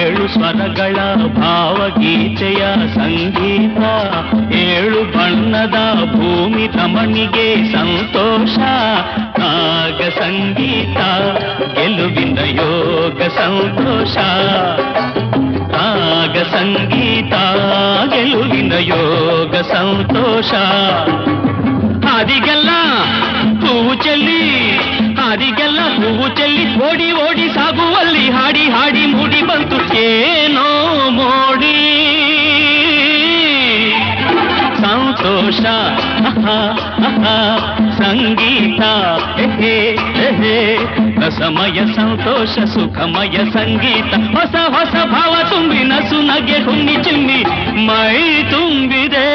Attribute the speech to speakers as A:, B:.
A: ಏಳು ಸ್ವರಗಳ ಭಾವಗೀತೆಯ ಸಂಗೀತ, ಏಳು ಬಣ್ಣದ ಭೂಮಿ ರಮಣಿಗೆ ಸಂತೋಷ. ರಾಗ ಸಂಗೀತ ಗೆಲುವಿನ ಯೋಗ ಸಂತೋಷ. ರಾಗ ಸಂಗೀತ ಗೆಲುವಿನ ಯೋಗ ಸಂತೋಷ. ಹಾದಿಗೆಲ್ಲ ಹೂವು ಚೆಲ್ಲಿ, ಹಾದಿಗೆಲ್ಲ ಹೂವು ಚೆಲ್ಲಿ, ಓಡಿ ಓಡಿ ಸಾಗುವಲ್ಲಿ ಹಾಡಿ ಹಾಡಿ ಮೂಡಿ ಬಂತು ಏನೋ ಮೋಡಿ. ಸಂತೋಷ ಸಂಗೀತ ರಸಮಯ ಸಂತೋಷ ಸುಖಮಯ ಸಂಗೀತ. ಹೊಸ ಹೊಸ ಭಾವ ತುಂಬಿ ನಸು ನಗೆ ಹುಣ್ಣಿ ಚಿಮ್ಮಿ ಮೈ ತುಂಬಿದೆ.